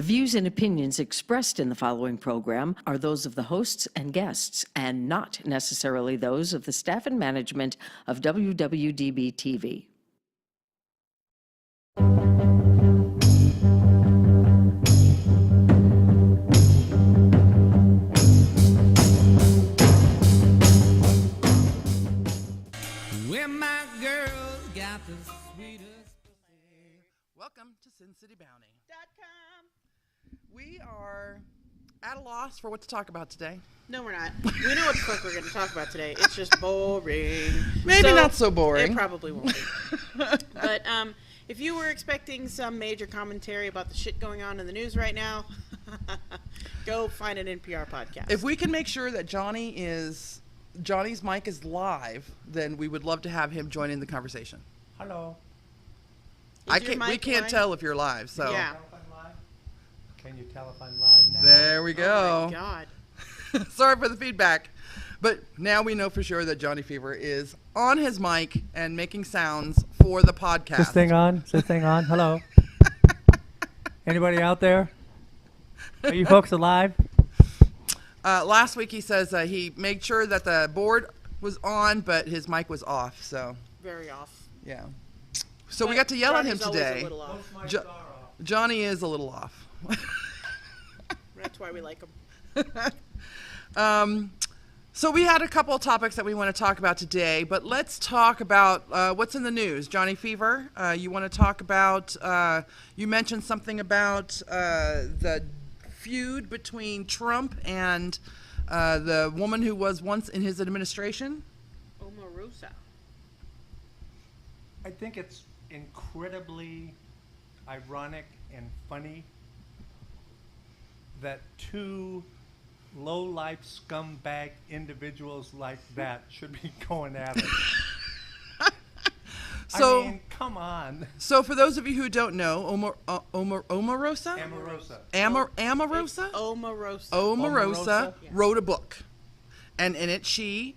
The views and opinions expressed in the following program are those of the hosts and guests, and not necessarily those of the staff and management of WWDB-TV. When my girls got the sweetest pussy. Welcome to SinCityBounty.com. We are at a loss for what to talk about today. No, we're not. We know what the fuck we're going to talk about today. It's just boring. Maybe not so boring. It probably won't be. But if you were expecting some major commentary about the shit going on in the news right now, go find an NPR podcast. If we can make sure that Johnny's mic is live, then we would love to have him join in the conversation. Hello. We can't tell if you're live, so. Yeah. Can you tell if I'm live now? There we go. Oh my God. Sorry for the feedback. But now we know for sure that Johnny Fever is on his mic and making sounds for the podcast. Is this thing on? Is this thing on? Hello. Anybody out there? Are you folks alive? Last week he says he made sure that the board was on, but his mic was off. So Very off. yeah. So we got to yell at him Johnny's always today. a little off. Johnny is a little off. That's why we like him. So we had a couple of topics that we want to talk about today, but let's talk about what's in the news. Johnny Fever, you want to talk about, you mentioned something about the feud between Trump and the woman who was once in his administration? Omarosa. I think it's incredibly ironic and funny that two low-life scumbag individuals like that should be going at it. So, I mean, come on. So for those of you who don't know, Omarosa? Omarosa. Omarosa? Omarosa. Omarosa Yeah. wrote a book. And in it she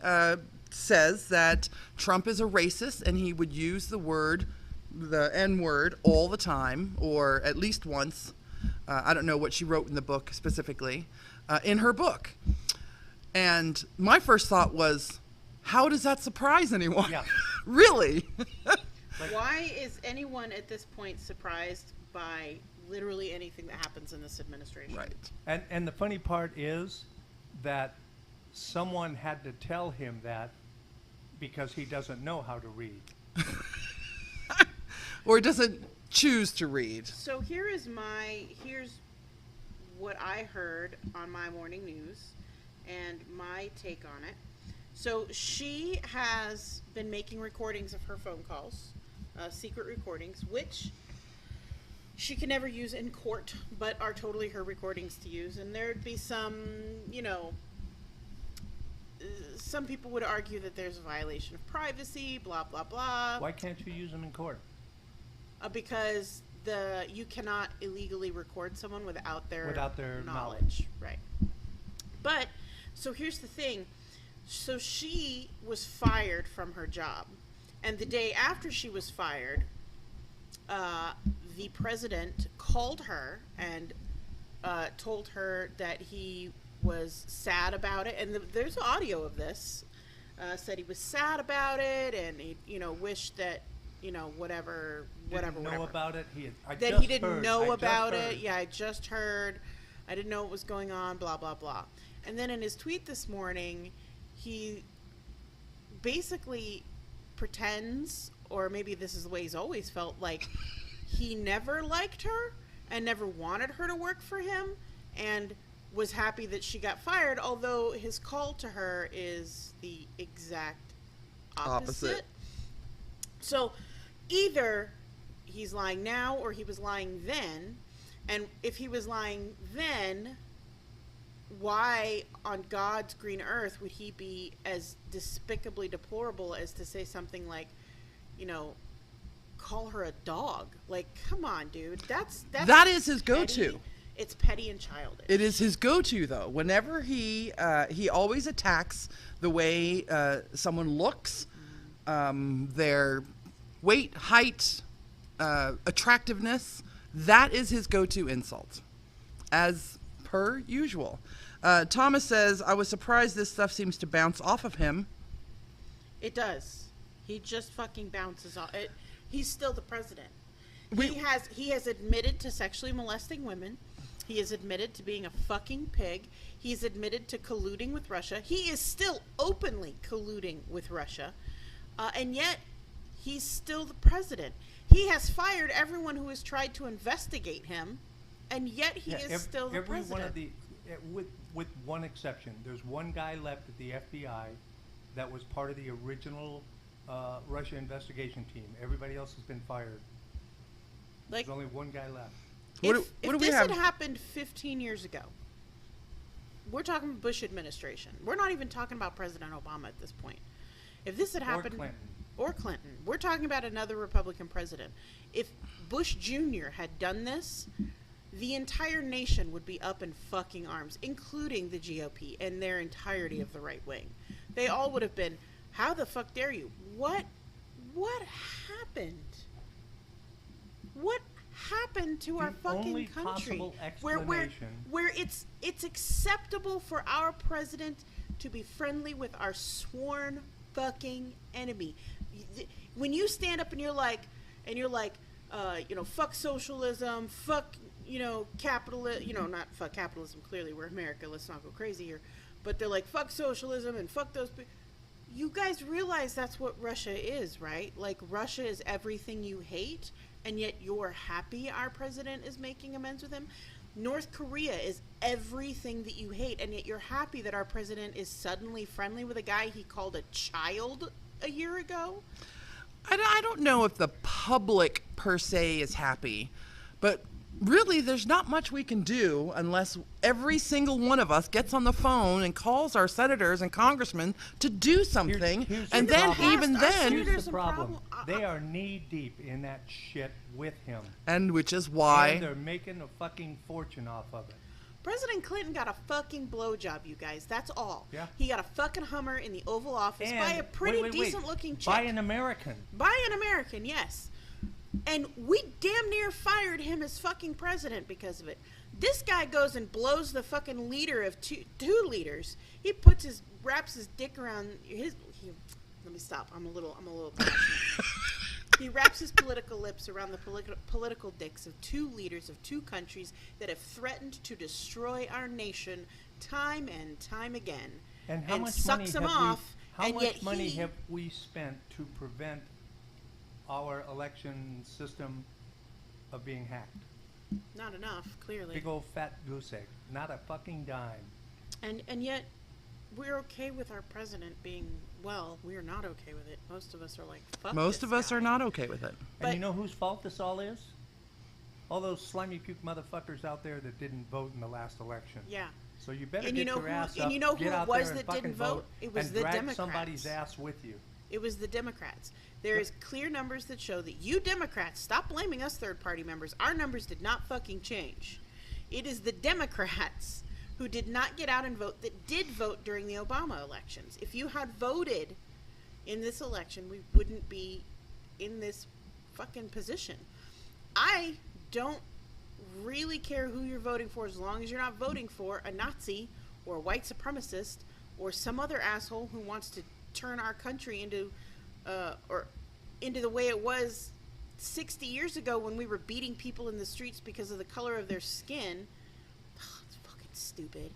says that Trump is a racist and he would use the N-word all the time, or at least once. I don't know what she wrote in the book specifically, in her book. And my first thought was, how does that surprise anyone? Yeah. Really? Why is anyone at this point surprised by literally anything that happens in this administration? Right. And the funny part is that someone had to tell him that because he doesn't know how to read. Or doesn't choose to read. So here's what I heard on my morning news and my take on it. So she has been making recordings of her phone calls, secret recordings, which she can never use in court, but are totally her recordings to use. And there'd be some, some people would argue that there's a violation of privacy, blah, blah, blah. Why can't you use them in court? Because you cannot illegally record someone without their knowledge. Right. But, so here's the thing. So she was fired from her job. And the day after she was fired, the president called her and told her that he was sad about it. And there's audio of this. Said he was sad about it and he, wished that, whatever. Know about it? He didn't know about it. Yeah, I just heard. I didn't know what was going on, blah, blah, blah. And then in his tweet this morning, he basically pretends, or maybe this is the way he's always felt, like he never liked her and never wanted her to work for him and was happy that she got fired, although his call to her is the exact opposite. So either he's lying now or he was lying then. And if he was lying then, why on God's green earth would he be as despicably deplorable as to say something like, call her a dog? Like, come on, dude. That is his go-to. It's petty and childish. It is his go-to, though. Whenever he always attacks the way someone looks, their weight, height, attractiveness. That is his go-to insult. as per usual. Thomas says, I was surprised this stuff seems to bounce off of him. It does. He just fucking bounces off. He's still the president. He has admitted to sexually molesting women. He has admitted to being a fucking pig. He's admitted to colluding with Russia. He is still openly colluding with Russia. And yet, he's still the president. He has fired everyone who has tried to investigate him. And yet, he is still the president. One of the, with one exception, there's one guy left at the FBI that was part of the original Russia investigation team. Everybody else has been fired. There's only one guy left. If this had happened 15 years ago, we're talking Bush administration. We're not even talking about President Obama at this point. If this had happened, or Clinton, we're talking about another Republican president. If Bush Jr. had done this, the entire nation would be up in fucking arms, including the GOP and their entirety of the right wing. They all would have been, how the fuck dare you? What happened? What happened to our fucking country? Where it's acceptable for our president to be friendly with our sworn fucking enemy. When you stand up and you're like, fuck socialism, fuck, capitalism, not fuck capitalism, clearly we're America, let's not go crazy here, but they're like, fuck socialism and fuck those people. You guys realize that's what Russia is, right? Like, Russia is everything you hate, and yet you're happy our president is making amends with him. North Korea is everything that you hate, and yet you're happy that our president is suddenly friendly with a guy he called a child a year ago. I don't know if the public per se is happy, but really there's not much we can do unless every single one of us gets on the phone and calls our senators and congressmen to do something. Here's the problem. They are knee deep in that shit with him. And which is why. And they're making a fucking fortune off of it. President Clinton got a fucking blowjob, you guys. That's all. Yeah. He got a fucking Hummer in the Oval Office by a pretty decent-looking chick. By an American. By an American, yes. And we damn near fired him as fucking president because of it. This guy goes and blows the fucking leader of two leaders. He wraps his dick around let me stop. I'm a little passionate. He wraps his political lips around the political dicks of two leaders of two countries that have threatened to destroy our nation time and time again. And how much money have we spent to prevent our election system of being hacked? Not enough, clearly. Big old fat goose egg. Not a fucking dime. And yet, we're okay with our president being, we are not okay with it. Most of us are like, fuck Most of us are not okay with it. And you know whose fault this all is? All those slimy puke motherfuckers out there that didn't vote in the last election. Yeah. So you better get your ass up, and you know who get out it was there that and didn't fucking vote? It was and the drag Democrats. somebody's ass with you. It was the Democrats. There is clear numbers that show that you Democrats, stop blaming us third-party members. Our numbers did not fucking change. It is the Democrats who did not get out and vote that did vote during the Obama elections. If you had voted in this election, we wouldn't be in this fucking position. I don't really care who you're voting for as long as you're not voting for a Nazi or a white supremacist or some other asshole who wants to turn our country into the way it was 60 years ago when we were beating people in the streets because of the color of their skin. It's fucking stupid.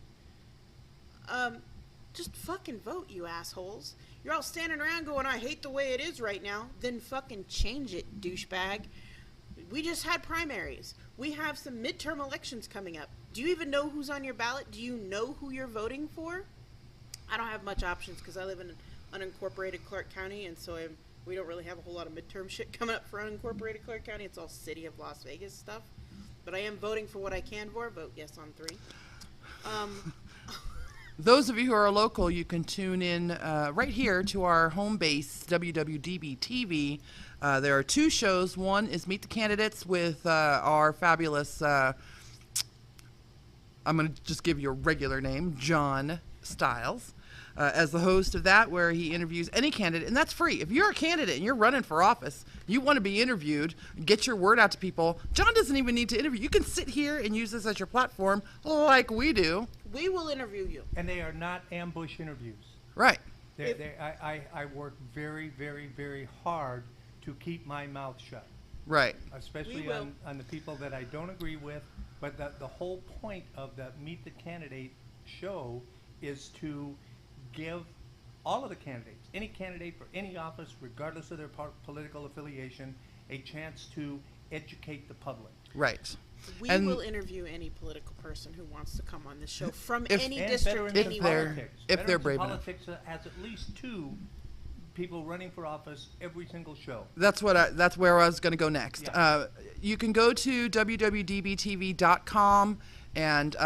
Just fucking vote, you assholes. You're all standing around going, I hate the way it is right now. Then fucking change it, douchebag. We just had primaries. We have some midterm elections coming up. Do you even know who's on your ballot? Do you know who you're voting for? I don't have much options because I live in unincorporated Clark County, and so we don't really have a whole lot of midterm shit coming up for unincorporated Clark County. It's all city of Las Vegas stuff. But I am voting for what I can for. Vote yes on 3. Those of you who are local, you can tune in right here to our home base, WWDB TV. There are 2 shows. One is Meet the Candidates with our fabulous, I'm going to just give you a regular name, John Stiles. as the host of that, where he interviews any candidate, and that's free. If you're a candidate and you're running for office, you want to be interviewed, get your word out to people. John doesn't even need to interview. You can sit here and use this as your platform like we do. We will interview you. And they are not ambush interviews. Right. I work very, very, very hard to keep my mouth shut. Right. Especially on the people that I don't agree with. But the whole point of the Meet the Candidate show is to give all of the candidates, any candidate for any office, regardless of their political affiliation, a chance to educate the public. Right. We And will interview any political person who wants to come on this show from If- any And district veterans in anywhere. politics. if they're Veterans in brave enough. Politics has at least 2 people running for office every single show. That's where I was going to go next. Yeah. You can go to www.dbtv.com and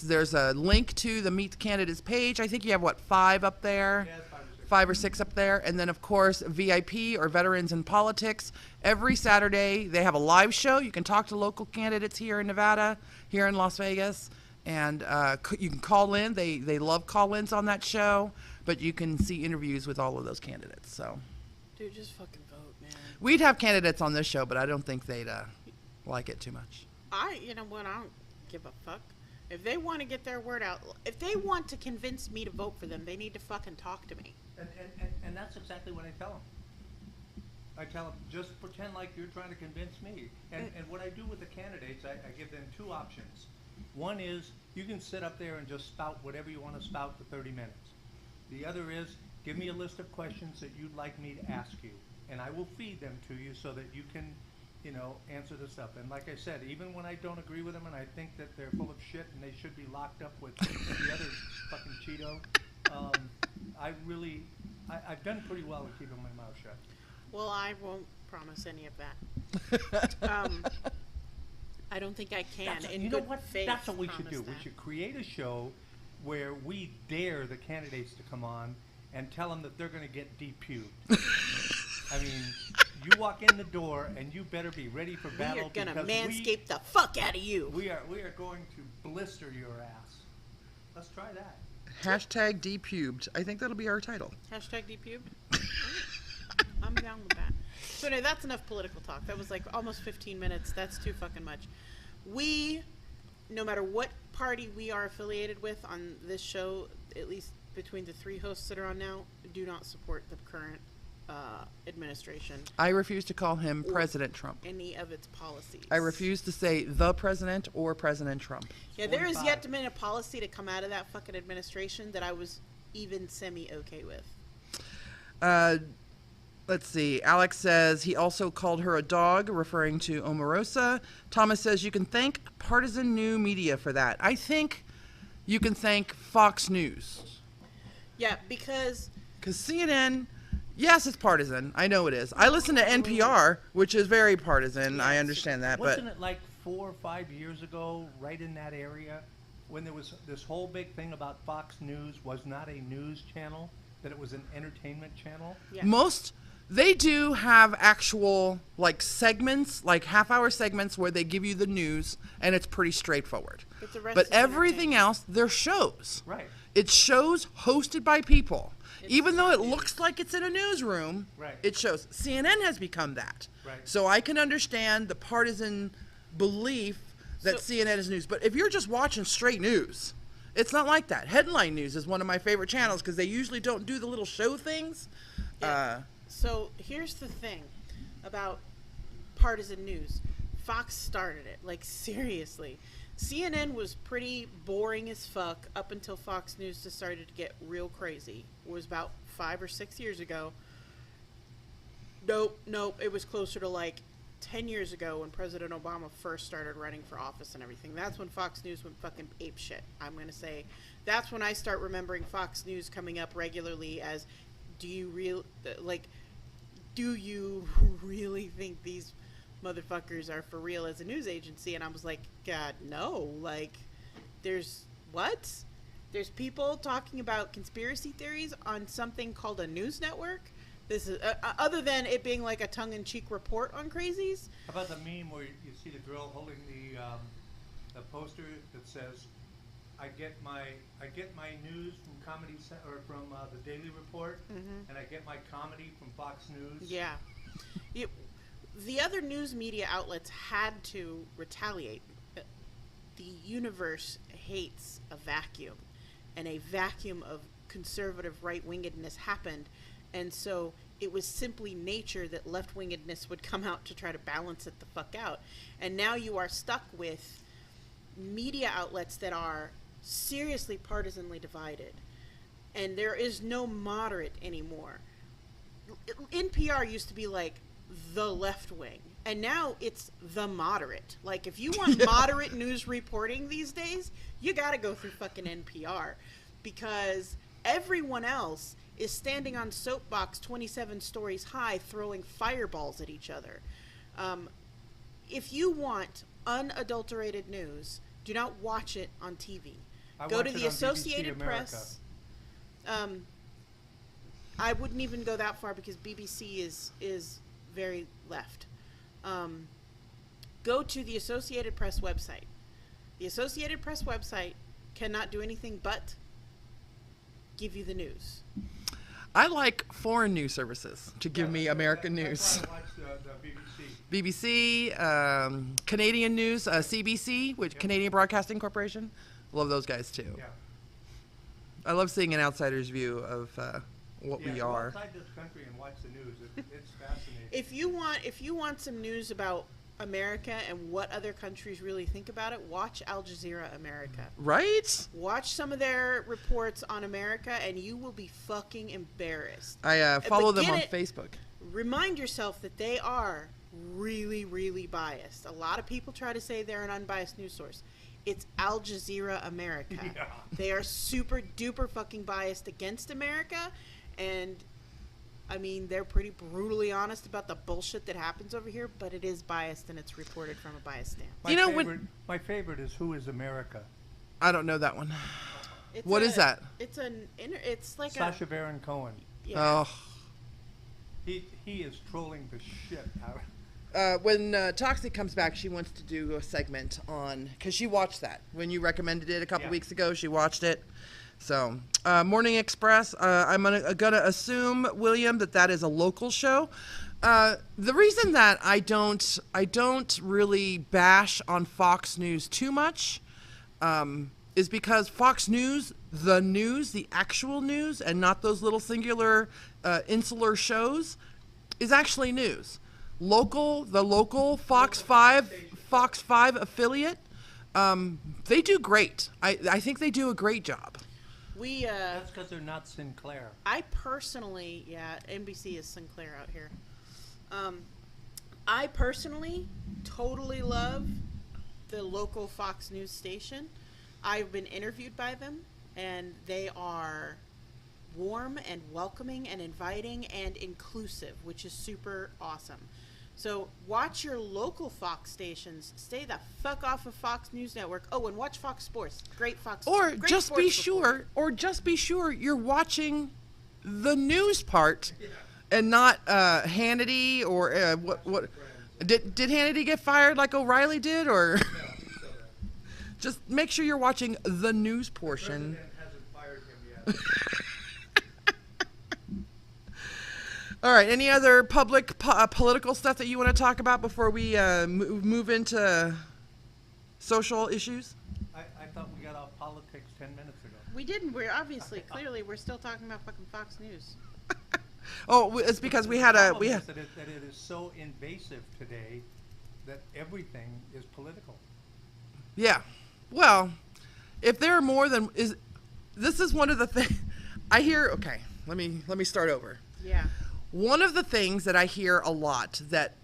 there's a link to the Meet the Candidates page. I think you have 5 up there. Yeah, 5 or 6. 5 or 6 up there. And then, of course, VIP or Veterans in Politics. Every Saturday, they have a live show. You can talk to local candidates here in Nevada, here in Las Vegas. And you can call in. They love call-ins on that show. But you can see interviews with all of those candidates. So Dude, just fucking vote, man. we'd have candidates on this show, but I don't think they'd like it too much. You know what? I don't give a fuck. If they want to get their word out, if they want to convince me to vote for them, they need to fucking talk to me. And that's exactly what I tell them. I tell them, just pretend like you're trying to convince me. And what I do with the candidates, I give them 2 options. One is, you can sit up there and just spout whatever you want to spout for 30 minutes. The other is, give me a list of questions that you'd like me to ask you, and I will feed them to you so that you can, answer the stuff. And like I said, even when I don't agree with them and I think that they're full of shit and they should be locked up with the other fucking Cheeto, I've done pretty well at keeping my mouth shut. Well, I won't promise any of that. I don't think I can. In good faith, That's what we should promise do. We that. should create a show where we dare the candidates to come on and tell them that they're going to get depubed. I mean, you walk in the door and you better be ready for battle. We are gonna because manscape the fuck out of you. We are going to blister your ass. Let's try that. Hashtag depubed. I think that'll be our title. Hashtag depubed. I'm down with that. So anyway, that's enough political talk. That was like almost 15 minutes. That's too fucking much. We, no matter what party we are affiliated with on this show, at least between the 3 hosts that are on now, do not support the current administration. I refuse to call him President Trump. Any of its policies. I refuse to say the president or President Trump. Yeah, there is 45. yet to be a policy to come out of that fucking administration that I was even semi-okay with. Let's see. Alex says he also called her a dog, referring to Omarosa. Thomas says you can thank partisan new media for that. I think you can thank Fox News. Yeah, because CNN, yes, it's partisan. I know it is. I listen to NPR, which is very partisan. I understand that. Wasn't it like 4 or 5 years ago, right in that area, when there was this whole big thing about Fox News was not a news channel, that it was an entertainment channel? yeah. They do have actual segments, like half-hour segments where they give you the news, and it's pretty straightforward. But the rest But is everything else, they're shows. Right. It's shows hosted by people. Even though it looks like it's in a newsroom, Right. it shows. CNN has become that. Right. So I can understand the partisan belief that So- CNN is news. But if you're just watching straight news, it's not like that. Headline News is one of my favorite channels because they usually don't do the little show things. Yeah. So here's the thing about partisan news. Fox started it. Like, seriously. CNN was pretty boring as fuck up until Fox News decided to get real crazy. It was about 5 or 6 years ago. Nope. It was closer to 10 years ago when President Obama first started running for office and everything. That's when Fox News went fucking ape shit. I'm going to say that's when I start remembering Fox News coming up regularly as, do you really think these motherfuckers are for real as a news agency? And I was like, God, no. There's people talking about conspiracy theories on something called a news network. This is other than it being like a tongue-in-cheek report on crazies. How about the meme where you see the girl holding the poster that says, I get my news from or from the Daily Report, and I get my comedy from Fox News. Yeah. The other news media outlets had to retaliate. The universe hates a vacuum, and a vacuum of conservative right-wingedness happened, and so it was simply nature that left-wingedness would come out to try to balance it the fuck out. And now you are stuck with media outlets that are seriously partisanly divided, and there is no moderate anymore. NPR used to be like the left wing, and now it's the moderate. Like, if you want moderate news reporting these days, you gotta go through fucking NPR, because everyone else is standing on soapbox 27 stories high throwing fireballs at each other. If you want unadulterated news, do not watch it on TV. Go to the Associated Press. I wouldn't even go that far, because BBC is very left. Go to the Associated Press website. The Associated Press website cannot do anything but give you the news. I like foreign news services to give me American news. That's why I watch the BBC. BBC, Canadian news, CBC, which Canadian Broadcasting Corporation. Love those guys too. Yeah. I love seeing an outsider's view of what we Go are. outside this country and watch the news. It's fascinating. If you want some news about America and what other countries really think about it, watch Al Jazeera America. Right? Watch some of their reports on America, and you will be fucking embarrassed. I follow them on it- Facebook. Remind yourself that they are really, really biased. A lot of people try to say they're an unbiased news source. It's Al Jazeera America. Yeah. They are super duper fucking biased against America, and I mean, they're pretty brutally honest about the bullshit that happens over here, but it is biased, and it's reported from a biased stance. My favorite is Who is America? I don't know that one. It's What is that? It's like Sacha Baron Cohen. Oh. He is trolling the shit out. When Toxic comes back, she wants to do a segment on, because she watched that. When you recommended it a couple weeks ago, she watched it. So, Morning Express, I'm gonna assume, William, that is a local show. The reason that I don't really bash on Fox News too much is because Fox News, the actual news, and not those little singular insular shows, is actually news. The local Fox 5 affiliate, they do great. I think they do a great job. That's because they're not Sinclair. I personally, NBC is Sinclair out here. I personally totally love the local Fox News station. I've been interviewed by them, and they are warm and welcoming and inviting and inclusive, which is super awesome. So watch your local Fox stations. Stay the fuck off of Fox News Network. Oh, and watch Fox Sports. Great Fox. Or great just be sports report. sure you're watching the news part, and not Hannity or what? Did Hannity get fired like O'Reilly did, or? Just make sure you're watching the news portion. The president hasn't fired him yet. All right. Any other public political stuff that you want to talk about before we move into social issues? I thought we got off politics 10 minutes ago. We didn't. Clearly, we're still talking about fucking Fox News. Oh, it's because we had That it is so invasive today that everything is political. Yeah. Well, if there are more than this is one of the things I hear. Okay, let me start over. Yeah. One of the things that I hear a lot, that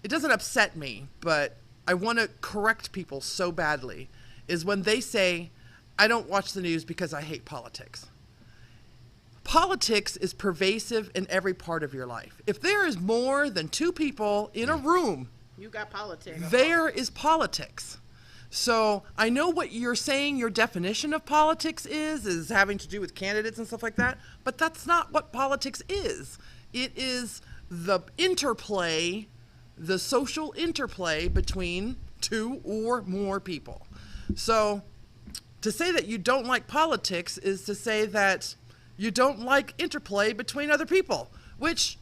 it doesn't upset me, but I want to correct people so badly, is when they say, I don't watch the news because I hate politics. Politics is pervasive in every part of your life. If there is more than two people in a room, You got politics. there is politics. So I know what you're saying your definition of politics is having to do with candidates and stuff like that, but that's not what politics is. It is the interplay, the social interplay between two or more people. So To say that you don't like politics is to say that you don't like interplay between other people, which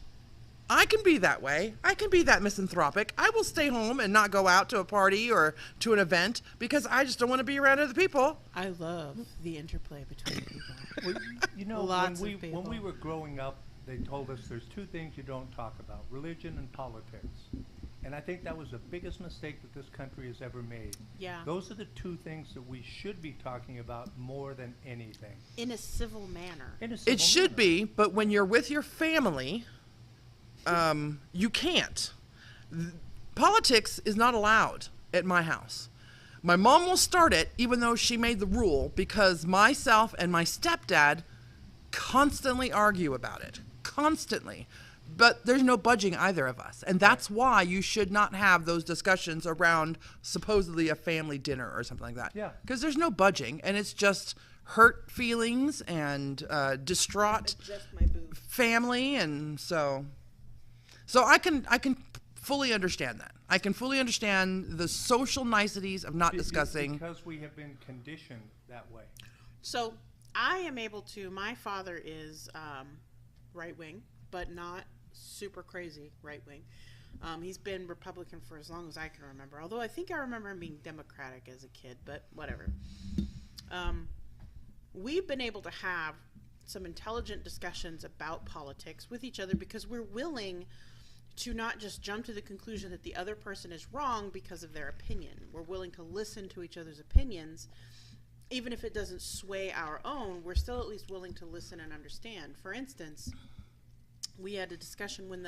I can be that way. I can be that misanthropic. I will stay home and not go out to a party or to an event because I just don't want to be around other people. I love the interplay between people. Well, you know, Lots when of we people. were growing up, they told us there's two things you don't talk about: religion and politics. And I think that was the biggest mistake that this country has ever made. Yeah. Those are the two things that we should be talking about more than anything. In a civil manner. In a civil It should manner. be, but when you're with your family, you can't. Politics is not allowed at my house. My mom will start it, even though she made the rule, because myself and my stepdad constantly argue about it. Constantly. But there's no budging either of us. And that's why you should not have those discussions around supposedly a family dinner or something like that. Yeah. Because there's no budging, and it's just hurt feelings and distraught Adjust my boob. family, and so I can fully understand that. I can fully understand the social niceties of not discussing. Because we have been conditioned that way. So I am able to. My father is right wing, but not super crazy right wing. He's been Republican for as long as I can remember. Although I think I remember him being Democratic as a kid, but whatever. We've been able to have some intelligent discussions about politics with each other because we're willing to not just jump to the conclusion that the other person is wrong because of their opinion. We're willing to listen to each other's opinions. Even if it doesn't sway our own, we're still at least willing to listen and understand. For instance, we had a discussion when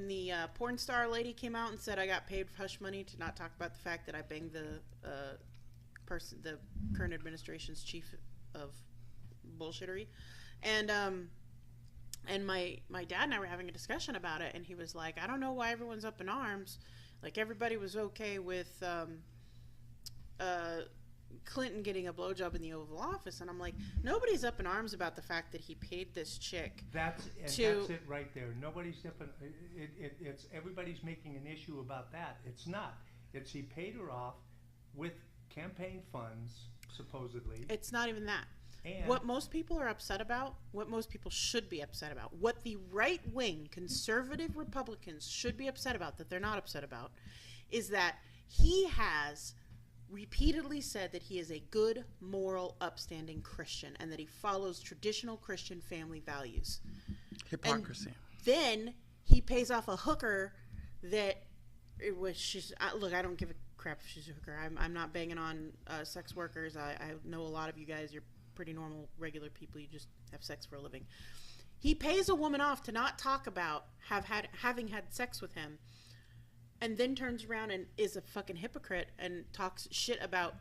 the porn star lady came out and said I got paid hush money to not talk about the fact that I banged the current administration's chief of bullshittery, and my dad and I were having a discussion about it, and he was like, I don't know why everyone's up in arms. Like, everybody was okay with Clinton getting a blowjob in the Oval Office, and I'm like, nobody's up in arms about the fact that he paid this chick. That's it right there. Nobody's different. It's everybody's making an issue about that. It's not. It's he paid her off with campaign funds, supposedly. It's not even that. And What most people are upset about, what most people should be upset about, what the right-wing conservative Republicans should be upset about, that they're not upset about, is that he has repeatedly said that he is a good, moral, upstanding Christian and that he follows traditional Christian family values. Hypocrisy. Then he pays off a hooker that look, I don't give a crap if she's a hooker. I'm not banging on sex workers. I know a lot of you guys, you're pretty normal, regular people. You just have sex for a living. He pays a woman off to not talk about having had sex with him, and then turns around and is a fucking hypocrite and talks shit about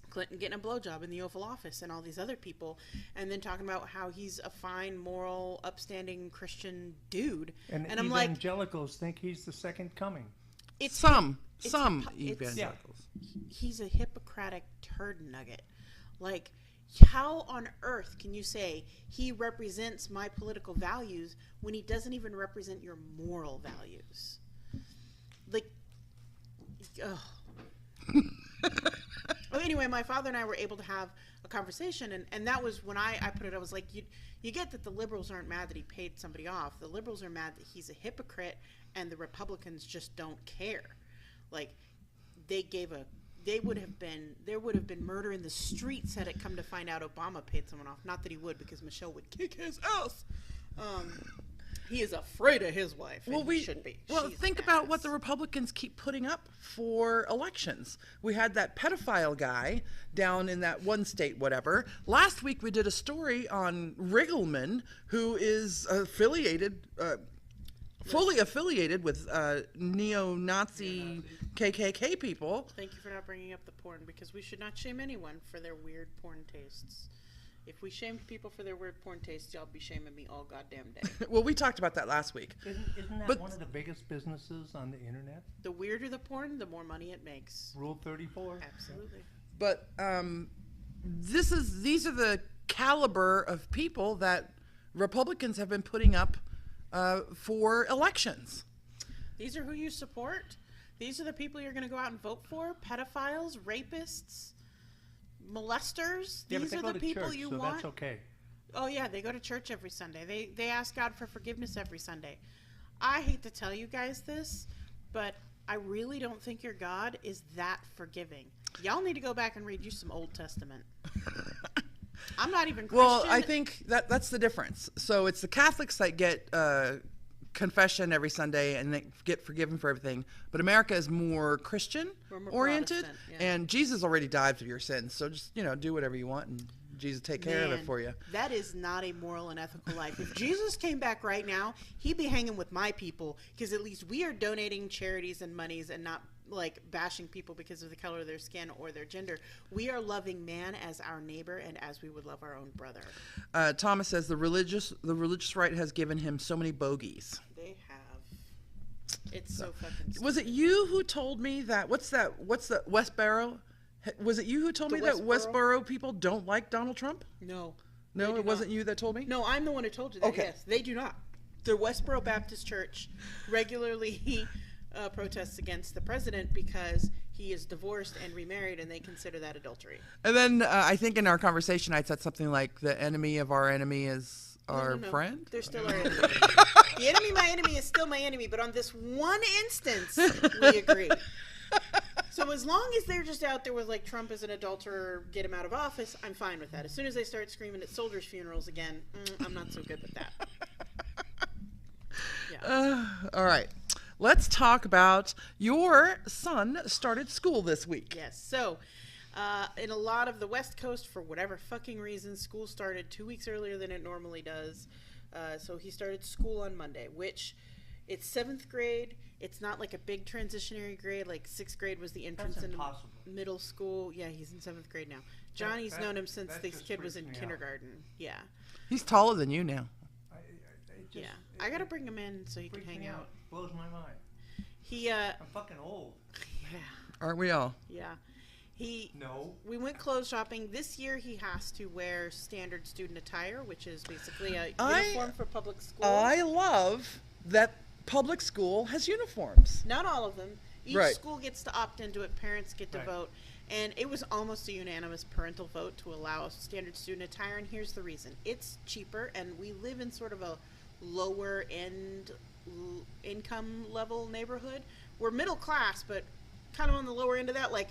Clinton getting a blowjob in the Oval Office and all these other people, and then talking about how he's a fine, moral, upstanding Christian dude. And I'm like, evangelicals think he's the second coming. Some it's- evangelicals. he's a Hippocratic turd nugget. Like, how on earth can you say he represents my political values when he doesn't even represent your moral values? Like, ugh. Well, anyway, my father and I were able to have a conversation, and that was when I put it, I was like, you get that the liberals aren't mad that he paid somebody off. The liberals are mad that he's a hypocrite, and the Republicans just don't care. Like, there would have been murder in the streets had it come to find out Obama paid someone off. Not that he would, because Michelle would kick his ass. He is afraid of his wife, and he shouldn't be. Well, She's think an about ass. what the Republicans keep putting up for elections. We had that pedophile guy down in that one state, whatever. Last week we did a story on Riggleman, who is fully affiliated with neo-Nazi KKK people. Thank you for not bringing up the porn, because we should not shame anyone for their weird porn tastes. If we shamed people for their weird porn tastes, y'all be shaming me all goddamn day. Well, we talked about that last week. Isn't that But- one of the biggest businesses on the internet? The weirder the porn, the more money it makes. Rule 34? Absolutely. But these are the caliber of people that Republicans have been putting up for elections. These are who you support. These are the people you're going to go out and vote for. Pedophiles, rapists, molesters. Yeah, but These they are go the to people church, you so want. that's okay. Oh yeah, they go to church every Sunday. They ask God for forgiveness every Sunday. I hate to tell you guys this, but I really don't think your God is that forgiving. Y'all need to go back and read you some Old Testament. I'm not even Christian. Well, I think that's the difference. So it's the Catholics that get confession every Sunday and they get forgiven for everything. But America is more Christian We're more oriented, Protestant, yeah. and Jesus already died for your sins. So just do whatever you want, and Jesus take care of it Man, for you. That is not a moral and ethical life. If Jesus came back right now, he'd be hanging with my people, because at least we are donating charities and monies and not like bashing people because of the color of their skin or their gender. We are loving man as our neighbor and as we would love our own brother. Thomas says the religious right has given him so many bogeys. They have. It's so fucking stupid. Was it you who told me that? What's the Westboro? Was it you who told The me that Westboro? Westboro people don't like Donald Trump? No. No, They do it wasn't not. you that told me? No, I'm the one who told you that. Okay. Yes, they do not. The Westboro Baptist Church regularly protests against the president because he is divorced and remarried, and they consider that adultery. And then I think in our conversation I said something like the enemy of our enemy is our No. friend. They're still our enemy. The enemy, my enemy, is still my enemy, but on this one instance, we agree. So as long as they're just out there with like Trump is an adulterer, get him out of office, I'm fine with that. As soon as they start screaming at soldiers' funerals again, I'm not so good with that. Yeah. All right. Let's talk about your son started school this week. Yes. So, in a lot of the West Coast, for whatever fucking reason, school started 2 weeks earlier than it normally does. So he started school on Monday, which it's 7th grade. It's not like a big transitionary grade. Like 6th grade was the entrance That's into impossible. middle school. Yeah, he's in 7th grade now. Johnny's known him since that this just kid was freaks in me out. kindergarten. Yeah. He's taller than you now. It just, Yeah. I gotta bring him in so he can freaks hang me out. Blows my mind. He, I'm fucking old. yeah. Aren't we all? Yeah. He, No. we went clothes shopping. This year he has to wear standard student attire, which is basically a uniform for public school. I love that public school has uniforms. Not all of them. Each Right. school gets to opt into it. Parents get to Right. vote. And it was almost a unanimous parental vote to allow standard student attire. And here's the reason. It's cheaper, and we live in sort of a lower end income level neighborhood. We're middle class, but kind of on the lower end of that. Like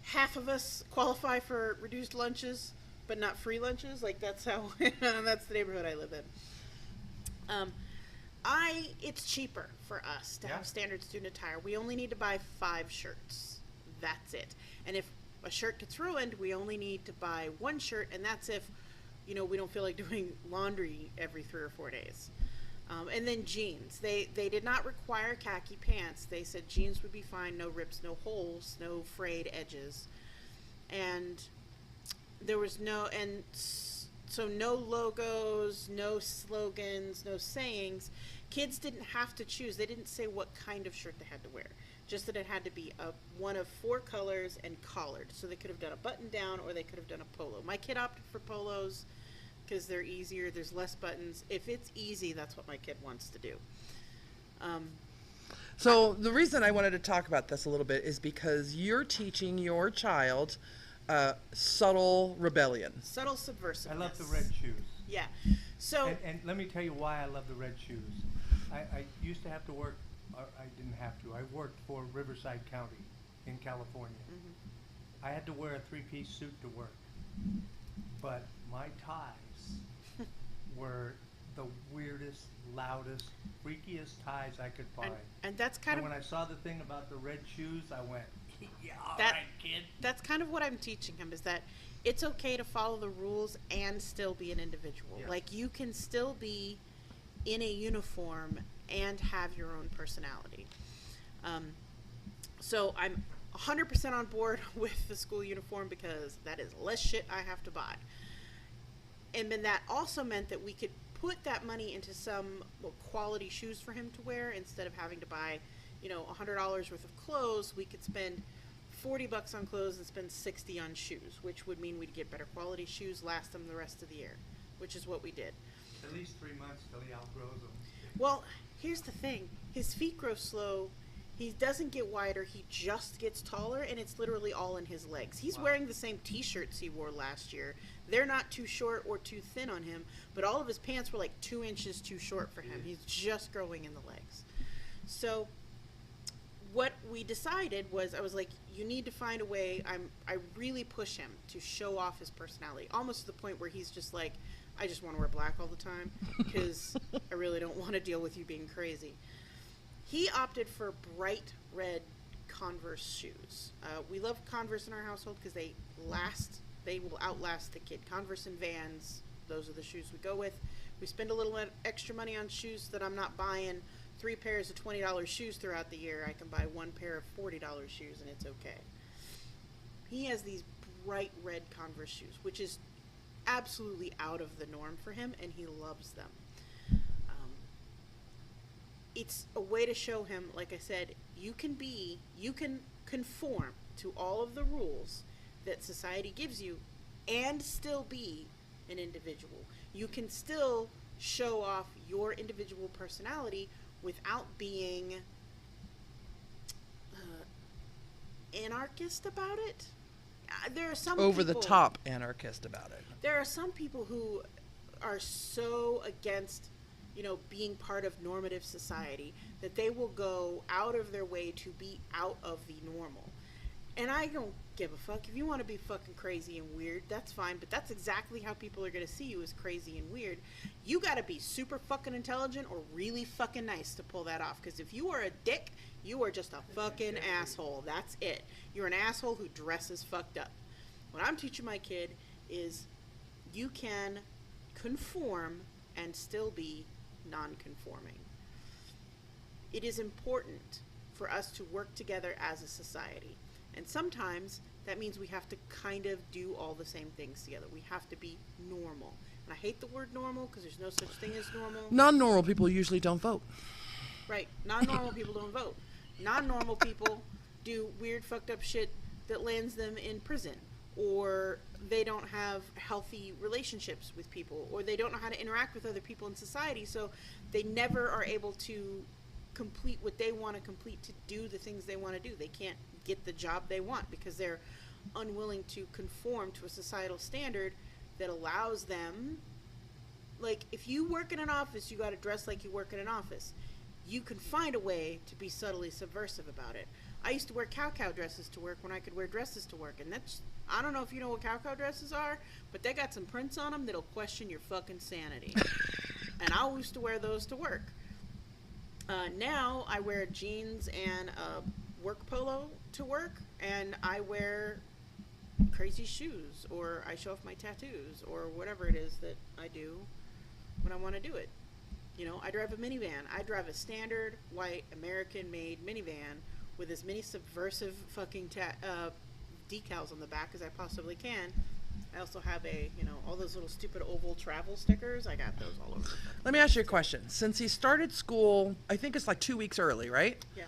half of us qualify for reduced lunches, but not free lunches. Like that's how that's the neighborhood I live in. It's cheaper for us to Yeah. have standard student attire. We only need to buy 5 shirts. That's it. And if a shirt gets ruined, we only need to buy 1 shirt, and that's if, we don't feel like doing laundry every 3 or 4 days. And then jeans. They did not require khaki pants. They said jeans would be fine, no rips, no holes, no frayed edges. And there was so no logos, no slogans, no sayings. Kids didn't have to choose. They didn't say what kind of shirt they had to wear. Just that it had to be one of 4 colors and collared. So they could have done a button down or they could have done a polo. My kid opted for polos because they're easier. There's less buttons. If it's easy, that's what my kid wants to do. So the reason I wanted to talk about this a little bit is because you're teaching your child subtle rebellion. Subtle subversiveness. I love the red shoes. Yeah. So And let me tell you why I love the red shoes. I used to have to work, or I didn't have to, I worked for Riverside County in California. I had to wear a 3-piece suit to work. But my ties were the weirdest, loudest, freakiest ties I could find. and that's kind And of when I saw the thing about the red shoes, I went, yeah, all That- right, kid. that's kind of what I'm teaching him, is that it's okay to follow the rules and still be an individual. Yeah. Like you can still be in a uniform and have your own personality. So I'm 100% on board with the school uniform because that is less shit I have to buy. And then that also meant that we could put that money into some quality shoes for him to wear instead of having to buy, $100 worth of clothes. We could spend $40 on clothes and spend $60 on shoes, which would mean we'd get better quality shoes, last them the rest of the year, which is what we did. At least 3 months till he outgrows them. Well, here's the thing. His feet grow slow He doesn't get wider, he just gets taller, and it's literally all in his legs. He's wearing the same t-shirts he wore last year. They're not too short or too thin on him, but all of his pants were like 2 inches too short for him. He's just growing in the legs. So what we decided was, I was like, you need to find a way. I really push him to show off his personality, almost to the point where he's just like, I just want to wear black all the time because I really don't want to deal with you being crazy. He opted for bright red Converse shoes. We love Converse in our household because they will outlast the kid. Converse and Vans, those are the shoes we go with. We spend a little extra money on shoes that I'm not buying 3 pairs of $20 shoes throughout the year. I can buy 1 pair of $40 shoes and it's okay. He has these bright red Converse shoes, which is absolutely out of the norm for him, and he loves them. It's a way to show him, like I said, you can conform to all of the rules that society gives you and still be an individual. You can still show off your individual personality without being anarchist about it. There are some Over people, the top anarchist about it. There are some people who are so against, being part of normative society that they will go out of their way to be out of the normal. And I don't give a fuck. If you want to be fucking crazy and weird, that's fine, but that's exactly how people are going to see you, as crazy and weird. You got to be super fucking intelligent or really fucking nice to pull that off, because if you are a dick, you are just a fucking asshole. That's it. You're an asshole who dresses fucked up. What I'm teaching my kid is you can conform and still be non-conforming. It is important for us to work together as a society. And sometimes that means we have to kind of do all the same things together. We have to be normal. And I hate the word normal because there's no such thing as normal. Non-normal people usually don't vote. Right. Non-normal people don't vote. Non-normal people do weird, fucked up shit that lands them in prison. Or they don't have healthy relationships with people. Or they don't know how to interact with other people in society. So they never are able to complete what they want to complete, to do the things they want to do. They can't get the job they want because they're unwilling to conform to a societal standard that allows them, like, if you work in an office, you got to dress like you work in an office. You can find a way to be subtly subversive about it. I used to wear cow dresses to work when I could wear dresses to work, and that's, I don't know if you know what cow dresses are, but they got some prints on them that'll question your fucking sanity. And I used to wear those to work. Now I wear jeans and a work polo to work, and I wear crazy shoes, or I show off my tattoos, or whatever it is that I do when I want to do it. I drive a minivan. I drive a standard white American-made minivan with as many subversive fucking decals on the back as I possibly can. I also have all those little stupid oval travel stickers. I got those all over. Let me ask you a question. Since he started school, I think it's like 2 weeks early, right? Yeah.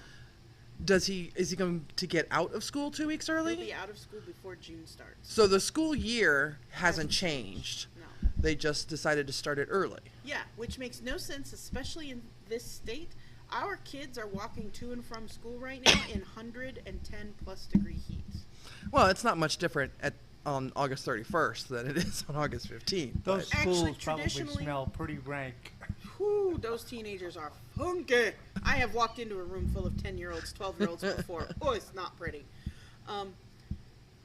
Is he going to get out of school 2 weeks early? He'll be out of school before June starts. So the school year hasn't changed. No. They just decided to start it early. Yeah, which makes no sense, especially in this state. Our kids are walking to and from school right now in 110 plus degree heat. Well, it's not much different on August 31st than it is on August 15th. Those but- schools Actually, probably traditionally- smell pretty rank. Whew, those teenagers are funky. I have walked into a room full of 10-year-olds, 12-year-olds before. Oh, it's not pretty.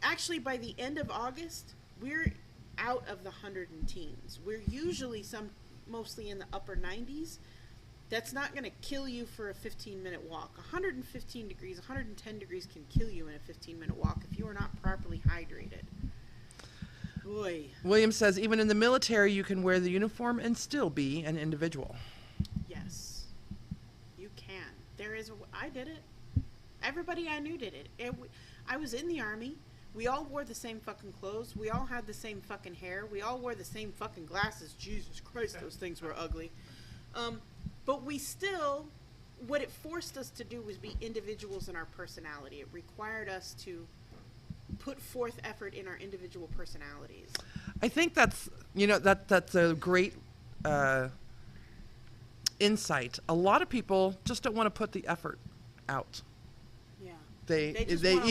Actually, by the end of August, we're out of the 110s. We're usually mostly in the upper 90s. That's not going to kill you for a 15-minute walk. 115 degrees, 110 degrees can kill you in a 15-minute walk if you are not properly hydrated. Boy. William says, even in the military, you can wear the uniform and still be an individual. Yes, you can. I did it. Everybody I knew did it. I was in the Army. We all wore the same fucking clothes. We all had the same fucking hair. We all wore the same fucking glasses. Jesus Christ, those things were ugly. But we still, what it forced us to do was be individuals in our personality. It required us to put forth effort in our individual personalities. I think that's a great insight. A lot of people just don't want to put the effort out. They just they wanna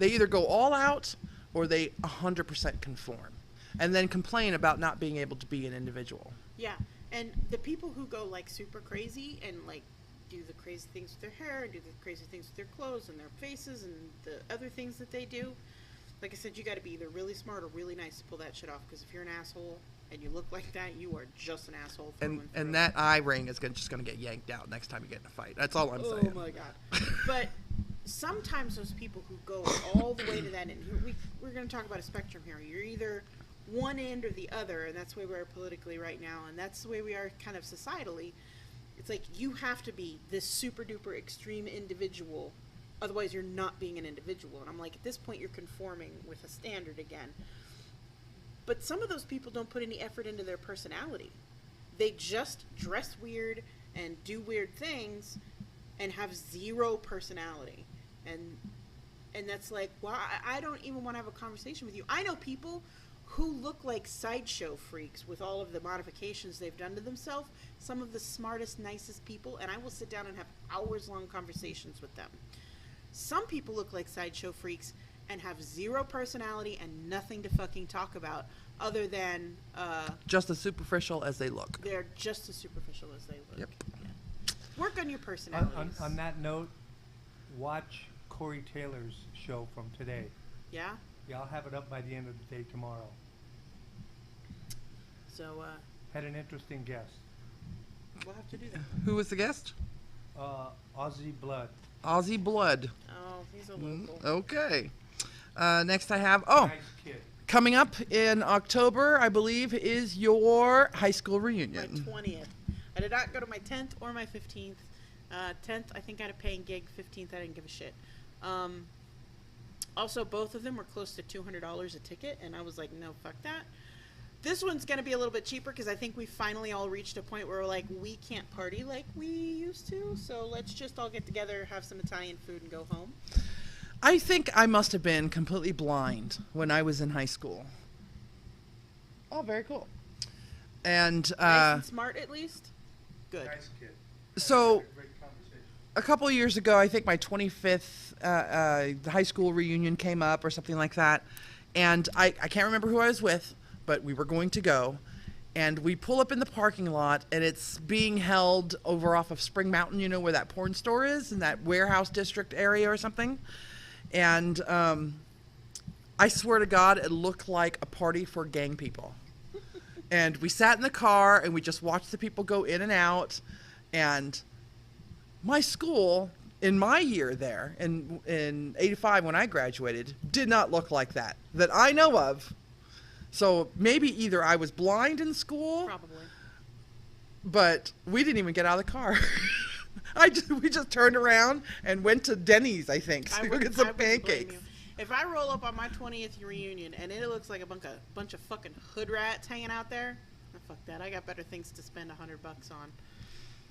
either go all out or they 100% conform, and then complain about not being able to be an individual. Yeah, and the people who go like super crazy and like do the crazy things with their hair and do the crazy things with their clothes and their faces and the other things that they do, like I said, you got to be either really smart or really nice to pull that shit off. Because if you're an asshole and you look like that, you are just an asshole. And that eye ring is just going to get yanked out next time you get in a fight. That's all I'm saying. Oh my god! But sometimes those people who go all the way to that end, we're going to talk about a spectrum here. You're either one end or the other, and that's the way we are politically right now, and that's the way we are kind of societally. It's like you have to be this super duper extreme individual, otherwise you're not being an individual. And I'm like, at this point, you're conforming with a standard again. But some of those people don't put any effort into their personality. They just dress weird and do weird things and have zero personality. And that's like, well, I don't even want to have a conversation with you. I know people who look like sideshow freaks with all of the modifications they've done to themselves, some of the smartest, nicest people, and I will sit down and have hours-long conversations with them. Some people look like sideshow freaks and have zero personality and nothing to fucking talk about other than... just as superficial as they look. They're just as superficial as they look. Yep. Yeah. Work on your personalities. On that note, watch Corey Taylor's show from today. Yeah? Yeah, I'll have it up by the end of the day tomorrow. So, Had an interesting guest. we'll have to do that. Who was the guest? Aussie Blood. Aussie Blood. Oh, he's a local. Okay. Next I have, Nice kid. coming up in October, I believe, is your high school My reunion. 20th. I did not go to my 10th or my 15th. 10th, I think I had a paying gig. 15th, I didn't give a shit. Also, both of them were close to $200 a ticket, and I was like, no, fuck that. This one's going to be a little bit cheaper because I think we finally all reached a point where we're like, we can't party like we used to, so let's just all get together, have some Italian food, and go home. I think I must have been completely blind when I was in high school. Oh, very cool. And, Nice and smart, at least? Good. Nice kid. so Great conversation. a couple of years ago, I think my 25th high school reunion came up or something like that. And I can't remember who I was with, but we were going to go. And we pull up in the parking lot, and it's being held over off of Spring Mountain, you know, where that porn store is, in that warehouse district area or something. And I swear to God, it looked like a party for gang people. And we sat in the car, and we just watched the people go in and out. And my school, in my year there, in 85 when I graduated, did not look like that I know of. So maybe either I was blind in school, Probably. but we didn't even get out of the car. We just turned around and went to Denny's, I think, to go get some I wouldn't blame pancakes. you. If I roll up on my 20th reunion and it looks like a bunch of fucking hood rats hanging out there, fuck that. I got better things to spend $100 on.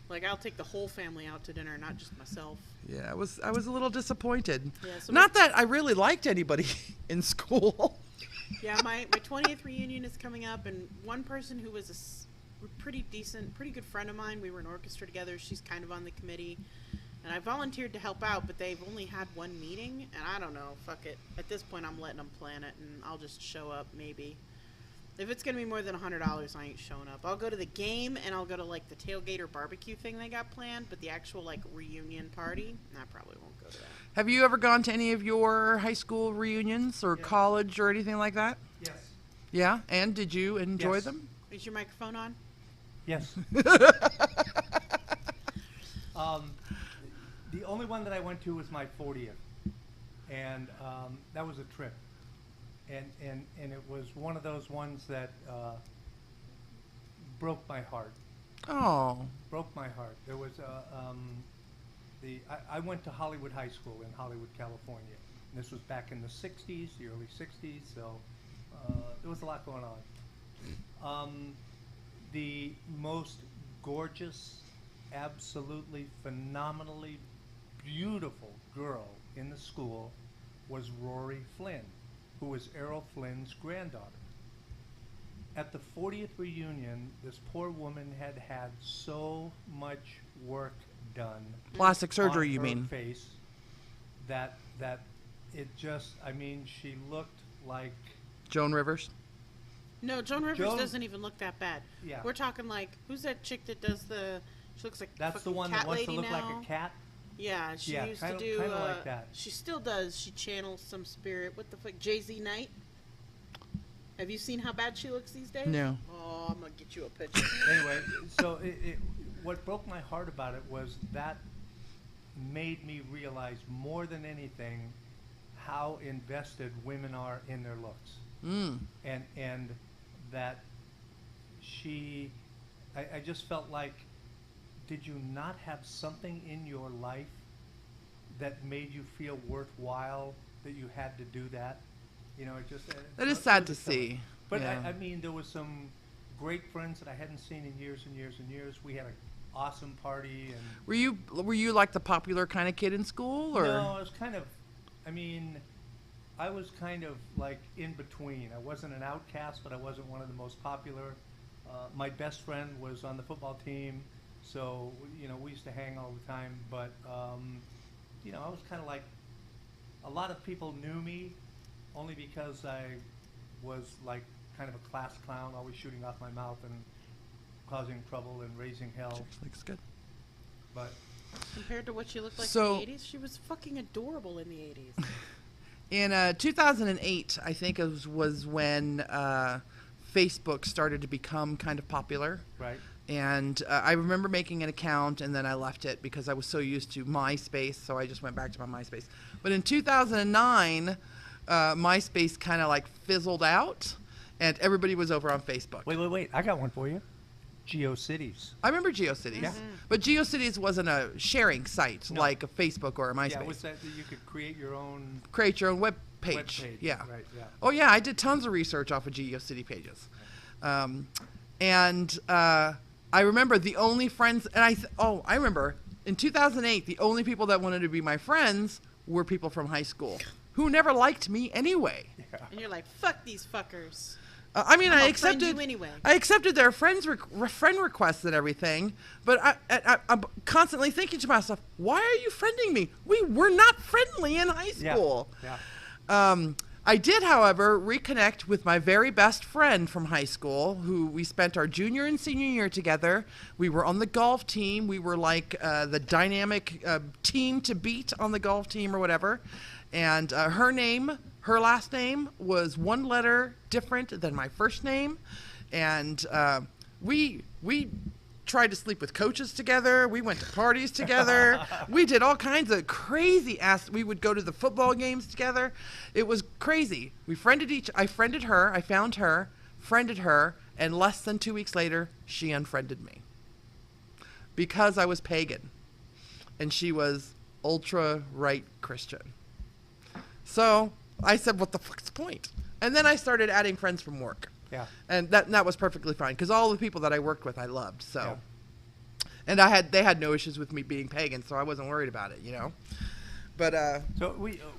Like, I'll take the whole family out to dinner, not just myself. Yeah, I was a little disappointed. Yeah, so Not that I really liked anybody in school. Yeah, my 20th reunion is coming up, and one person who was a pretty good friend of mine, we were in orchestra together, she's kind of on the committee, and I volunteered to help out, but they've only had one meeting, and I don't know, fuck it. At this point, I'm letting them plan it, and I'll just show up, maybe. If it's going to be more than $100, I ain't showing up. I'll go to the game, and I'll go to, like, the tailgate or barbecue thing they got planned, but the actual, like, reunion party, I probably won't go to that. Have you ever gone to any of your high school reunions or college or anything like that? Yes. Yeah? And did you enjoy Yes. them? Is your microphone on? Yes. The only one that I went to was my 40th, and that was a trip, and it was one of those ones that broke my heart. Oh. Broke my heart. There was I went to Hollywood High School in Hollywood, California. And this was back in the 60s, the early 60s, so there was a lot going on. The most gorgeous, absolutely phenomenally beautiful girl in the school was Rory Flynn, who was Errol Flynn's granddaughter. At the 40th reunion, this poor woman had had so much work done. Plastic surgery, on you her mean? Face that it just, I mean, she looked like, Joan Rivers. No, Joan Rivers Joan- doesn't even look that bad. Yeah. We're talking like, who's that chick that does the? She looks like that's the fucking one cat that wants to lady look now. like a cat. Yeah, she Yeah, used kinda- to do. kinda like that. She still does. She channels some spirit. What the fuck, Jay-Z Knight? Have you seen how bad she looks these days? No. Oh, I'm gonna get you a picture. Anyway, so what broke my heart about it was that made me realize more than anything how invested women are in their looks. And that I just felt like, did you not have something in your life that made you feel worthwhile that you had to do that? You know, it just That is it sad was to a killer. see. But Yeah. I mean, there was some great friends that I hadn't seen in years and years and years. We had an awesome party, and Were you like the popular kind of kid in school, or? no, I was kind of, I mean, I was kind of like in between. I wasn't an outcast, but I wasn't one of the most popular. My best friend was on the football team, so you know we used to hang all the time. But you know, I was kind of like, a lot of people knew me only because I was like kind of a class clown, always shooting off my mouth and causing trouble and raising hell. Looks good. But Compared to what she looked like So- in the 80s, she was fucking adorable in the 80s. In 2008, I think it was when Facebook started to become kind of popular. right. And I remember making an account, and then I left it because I was so used to MySpace, so I just went back to my MySpace. But in 2009, MySpace kind of like fizzled out, and everybody was over on Facebook. Wait. I got one for you. GeoCities. I remember GeoCities, Yeah. but GeoCities wasn't a sharing site No. like a Facebook or a MySpace. Yeah, what's that? You could create your own Create your own web page. web page. Yeah. Right, yeah. Oh yeah, I did tons of research off of GeoCity pages, and I remember the only friends, and I remember in 2008 the only people that wanted to be my friends were people from high school who never liked me anyway. And you're like, fuck these fuckers. I mean, I'm I gonna friend accepted. you anyway. I accepted their friend requests and everything, but I'm constantly thinking to myself, "Why are you friending me? We were not friendly in high Yeah. school." Yeah. I did, however, reconnect with my very best friend from high school, who we spent our junior and senior year together. We were on the golf team. We were like the dynamic team to beat on the golf team or whatever. And her last name was one letter different than my first name. And we tried to sleep with coaches together. We went to parties together. We did all kinds of crazy ass. We would go to the football games together. It was crazy. I friended her. I found her, friended her, and less than 2 weeks later, she unfriended me because I was pagan, and she was ultra right Christian. So I said, "What the fuck's the point?" And then I started adding friends from work. Yeah. And that was perfectly fine because all the people that I worked with I loved. So, Yeah. and they had no issues with me being pagan, so I wasn't worried about it, you know. But So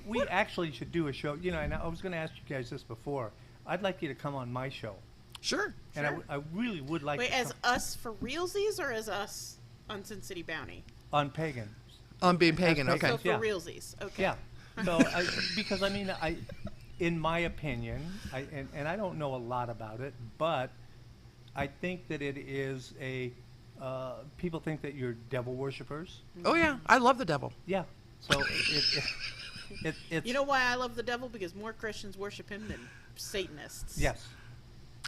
we actually should do a show. You know, and I was going to ask you guys this before. I'd like you to come on my show, sure. and I really would like Wait, to as come us for realsies or as us on Sin City Bounty? on pagan. On being pagan, pagan. okay. So for Yeah. realsies, okay. Yeah. So because I mean in my opinion, and I don't know a lot about it, but I think that it is people think that you're devil worshippers. Oh yeah, I love the devil. Yeah. So it's You know why I love the devil? Because more Christians worship him than Satanists. yes.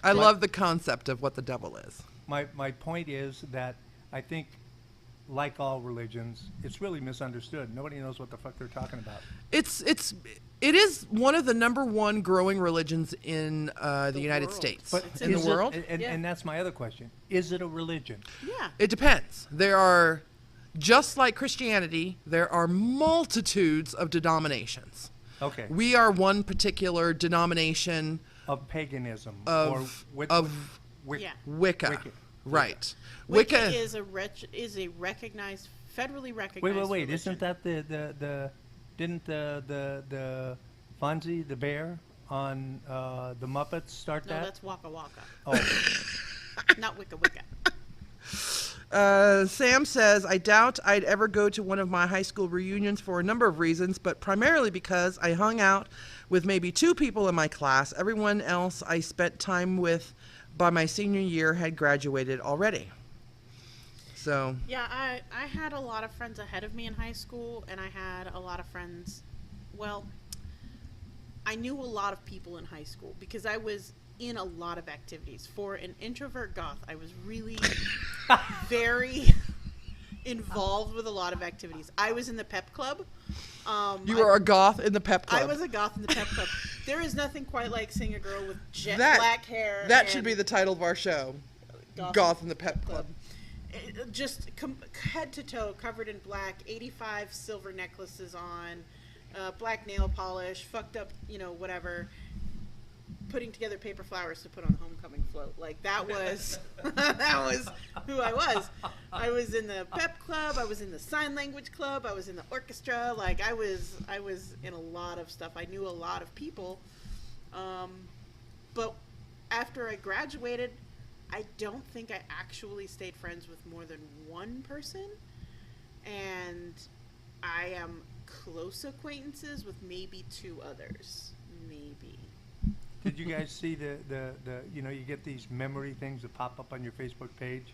I love the concept of what the devil is. My point is that I think, like all religions, it's really misunderstood. Nobody knows what the fuck they're talking about. It is one of the number one growing religions in the United world. States. But It's in the is it- world, Yeah. and that's my other question. Is it a religion? Yeah. it depends. There are, just like Christianity, there are multitudes of denominations. Okay. We are one particular denomination Of paganism of Yeah. Wicca. Wicca. Right. Wicca is a recognized, federally recognized. Wait! religion. Isn't that didn't the Fonzie the bear on the Muppets start No, that? that's Waka Waka, Oh, not Wicca Wicca. Sam says, I doubt I'd ever go to one of my high school reunions for a number of reasons, but primarily because I hung out with maybe 2 people in my class. Everyone else I spent time with by my senior year had graduated already. So. Yeah, I had a lot of friends ahead of me in high school, and I had a lot of friends, well, I knew a lot of people in high school because I was in a lot of activities. For an introvert goth, I was really very involved with a lot of activities. I was in the pep club. You were a goth in the pep club. I was a goth in the pep club. There is nothing quite like seeing a girl with jet black hair. That should be the title of our show. Goth in the pep club. Just head to toe, covered in black, 85 silver necklaces on, black nail polish, fucked up, whatever, putting together paper flowers to put on the homecoming float. Like, that was that was who I was. I was in the pep club, I was in the sign language club, I was in the orchestra. Like, I was in a lot of stuff. I knew a lot of people. But after I graduated, I don't think I actually stayed friends with more than one person, and I am close acquaintances with maybe 2 others, maybe. Did you guys see the you get these memory things that pop up on your Facebook page?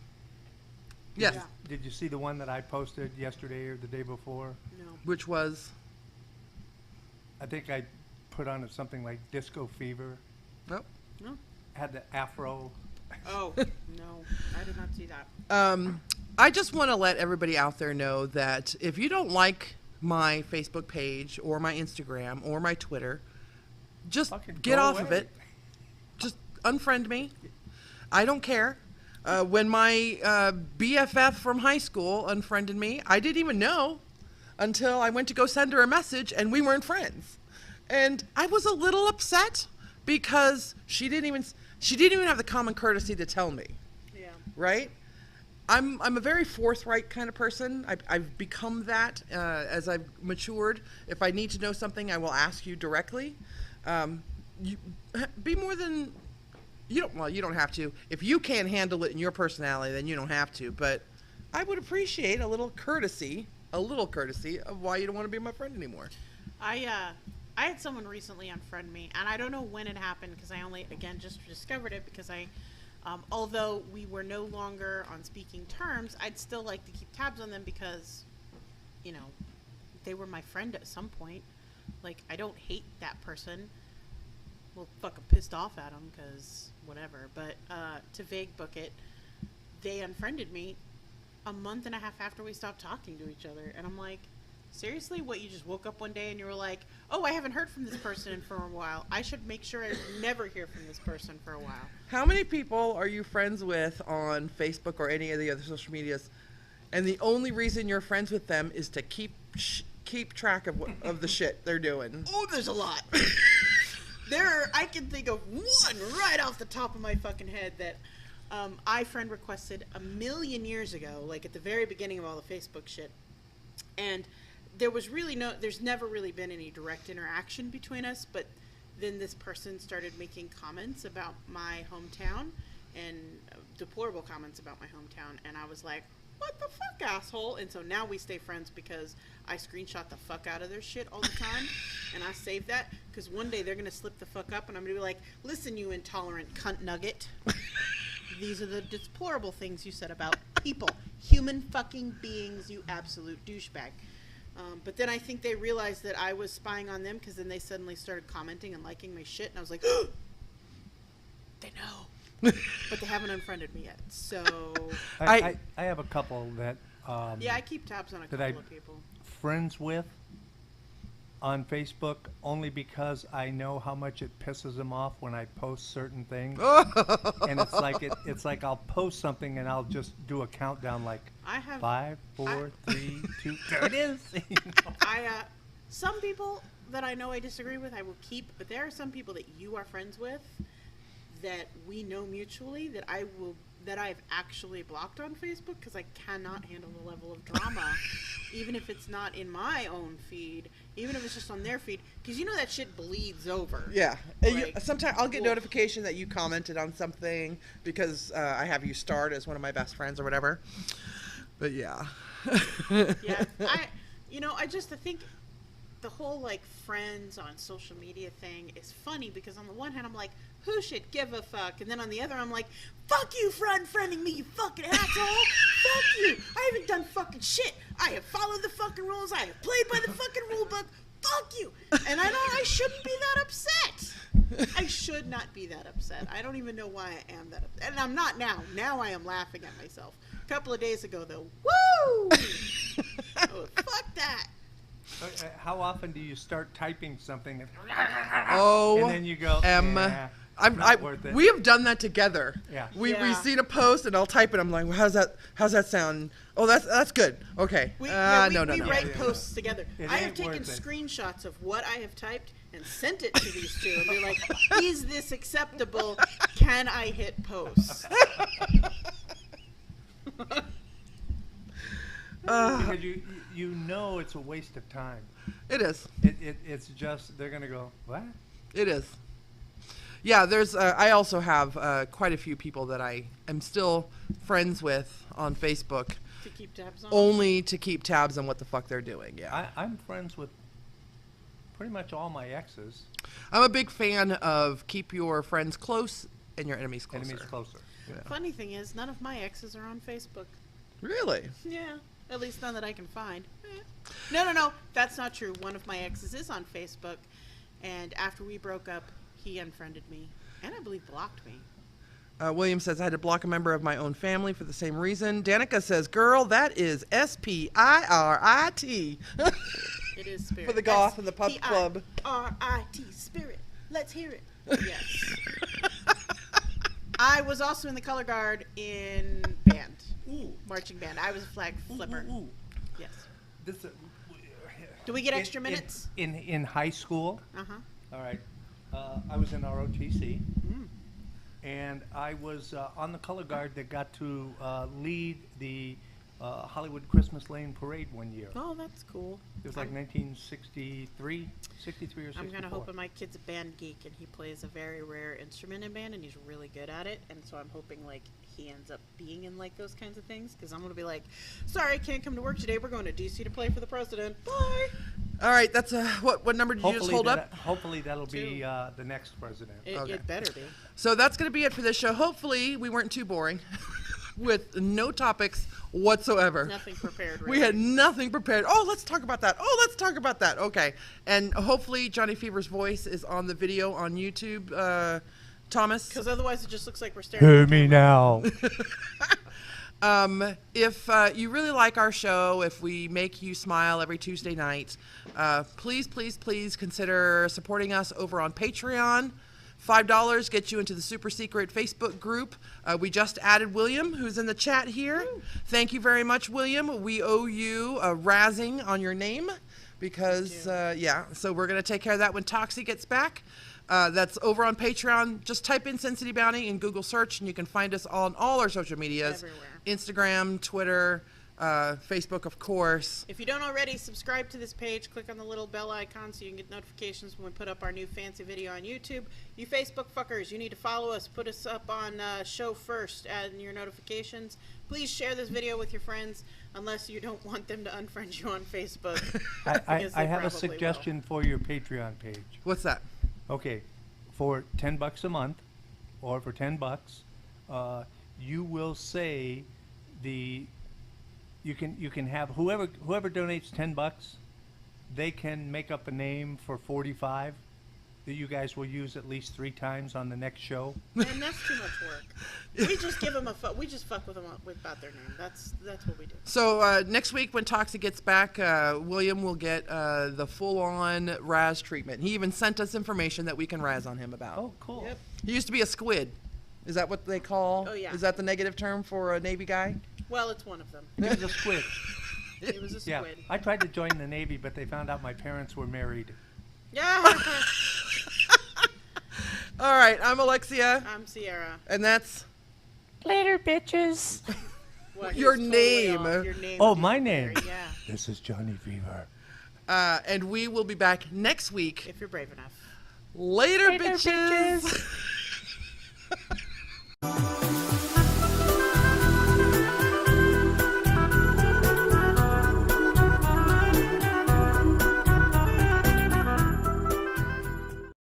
Yes. Yeah. Did you see the one that I posted yesterday or the day before? No. Which was? I think I put on something like Disco Fever. Nope. No. Had the afro. Oh, no. I did not see that. I just want to let everybody out there know that if you don't like my Facebook page or my Instagram or my Twitter, just Fucking get go off of away. it. Just unfriend me. I don't care. When my BFF from high school unfriended me, I didn't even know until I went to go send her a message and we weren't friends. And I was a little upset because she didn't even have the common courtesy to tell me. Yeah. Right? I'm a very forthright kind of person. I've become that as I've matured. If I need to know something, I will ask you directly. You be more than you don't have to. If you can't handle it in your personality, then you don't have to. But I would appreciate a little courtesy of why you don't want to be my friend anymore. I had someone recently unfriend me, and I don't know when it happened because I only, again, just discovered it because although we were no longer on speaking terms, I'd still like to keep tabs on them because, they were my friend at some point. Like, I don't hate that person. Well, fucking pissed off at them because whatever. But to vague book it, they unfriended me a month and a half after we stopped talking to each other. And I'm like, seriously? What, you just woke up one day and you were like, oh, I haven't heard from this person for a while. I should make sure I never hear from this person for a while. How many people are you friends with on Facebook or any of the other social medias, and the only reason you're friends with them is to keep track of the shit they're doing? Oh, there's a lot. I can think of one right off the top of my fucking head that I friend requested a million years ago, like at the very beginning of all the Facebook shit. And there's never really been any direct interaction between us, but then this person started making comments about my hometown and deplorable comments about my hometown. And I was like, what the fuck, asshole? And so now we stay friends because I screenshot the fuck out of their shit all the time. And I save that because one day they're going to slip the fuck up and I'm going to be like, listen, you intolerant cunt nugget. These are the deplorable things you said about people. Human fucking beings, you absolute douchebag. But then I think they realized that I was spying on them because then they suddenly started commenting and liking my shit. And I was like, oh, they know. But they haven't unfriended me yet. So. I have a couple that. Yeah, I keep tabs on a couple of people. Friends with on Facebook only because I know how much it pisses them off when I post certain things. And it's like I'll post something and I'll just do a countdown like 5, 4, 3, 2. There it is. Some people that I know I disagree with, I will keep. But there are some people that you are friends with that we know mutually that I've actually blocked on Facebook because I cannot handle the level of drama, even if it's not in my own feed, even if it's just on their feed, because you know that shit bleeds over. Yeah. Like, Sometimes I'll get notification that you commented on something because I have you starred as one of my best friends or whatever. But yeah. Yeah, I just think the whole like friends on social media thing is funny because on the one hand I'm like, who should give a fuck? And then on the other I'm like, fuck you for unfriending me, you fucking asshole. Fuck you. I haven't done fucking shit. I have followed the fucking rules. I have played by the fucking rule book. Fuck you. And I shouldn't be that upset. I should not be that upset. I don't even know why I am that upset. And I'm not now. Now I am laughing at myself. A couple of days ago though, woo! Oh, fuck that. How often do you start typing something and then you go, not worth it. We have done that together. Yeah. We've seen a post and I'll type it. I'm like, well, how's that sound? Oh, that's good. Okay. We no. write posts together. It I have ain't taken worth it. screenshots of what I have typed and sent it to these two and be like, is this acceptable? Can I hit post? Because you know it's a waste of time. It is. It's just, they're going to go, what? It is. Yeah, there's. I also have quite a few people that I am still friends with on Facebook, To keep tabs on? only to keep tabs on what the fuck they're doing. Yeah, I'm friends with pretty much all my exes. I'm a big fan of keep your friends close and your enemies closer. Enemies closer. Funny thing is, none of my exes are on Facebook. Really? Yeah, at least none that I can find. No, that's not true. One of my exes is on Facebook, and after we broke up, he unfriended me, and I believe blocked me. William says, I had to block a member of my own family for the same reason. Danica says, girl, that is Spirit. It is Spirit. For the Goth and the Pub Club. Spirit, Spirit. Let's hear it. Yes. I was also in the color guard in band. Ooh. Marching band. I was a flag flipper. Ooh. Yes. This, Do we get extra minutes? In high school, Uh-huh. all right, I was in ROTC, and I was on the color guard that got to lead the Hollywood Christmas Lane Parade one year. Oh, that's cool. It was like 1963, 63 or 64. I'm kind of hoping my kid's a band geek and he plays a very rare instrument in band and he's really good at it. And so I'm hoping like he ends up being in like those kinds of things because I'm going to be like, sorry, I can't come to work today. We're going to DC to play for the president. Bye. All right, that's what number did you just hold up? Hopefully that'll be the next president. It better be. So that's going to be it for this show. Hopefully we weren't too boring with no topics whatsoever. Nothing prepared. Really. We had nothing prepared. Oh, let's talk about that. Oh, let's talk about that. Okay. And hopefully Johnny Fever's voice is on the video on YouTube, Thomas. Because otherwise it just looks like we're staring. Hear me now. If you really like our show, if we make you smile every Tuesday night, please consider supporting us over on Patreon. $5 gets you into the super secret Facebook group. We just added William, who's in the chat here. Woo. Thank you very much, William. We owe you a razzing on your name because, so we're going to take care of that when Toxie gets back. That's over on Patreon. Just type in SinCityBounty in Google search, and you can find us on all our social medias. Everywhere. Instagram, Twitter, Facebook, of course. If you don't already, subscribe to this page. Click on the little bell icon so you can get notifications when we put up our new fancy video on YouTube. You Facebook fuckers, you need to follow us. Put us up on show first and your notifications. Please share this video with your friends unless you don't want them to unfriend you on Facebook. I have a suggestion for your Patreon page. What's that? Okay, for $10 a month, or for $10, you will say you can have whoever donates $10, they can make up a name for 45 that you guys will use at least 3 times on the next show. And that's too much work. We just give them we just fuck with them about their name. That's what we do. So next week when Toxic gets back, William will get the full-on Raz treatment. He even sent us information that we can Raz on him about. Oh, cool. Yep. He used to be a squid. Is that what they call? Oh, yeah. Is that the negative term for a Navy guy? Well, it's one of them. It was a squid. It was a Yeah, squid. I tried to join the Navy, but they found out my parents were married. Yeah. All right, I'm Alexia, I'm Sierra. and that's Later, bitches. What, Your he's totally name. off. Your name. Oh, would be my there, name. Yeah, This is Johnny Fever. and we will be back next week. if you're brave enough. Later bitches.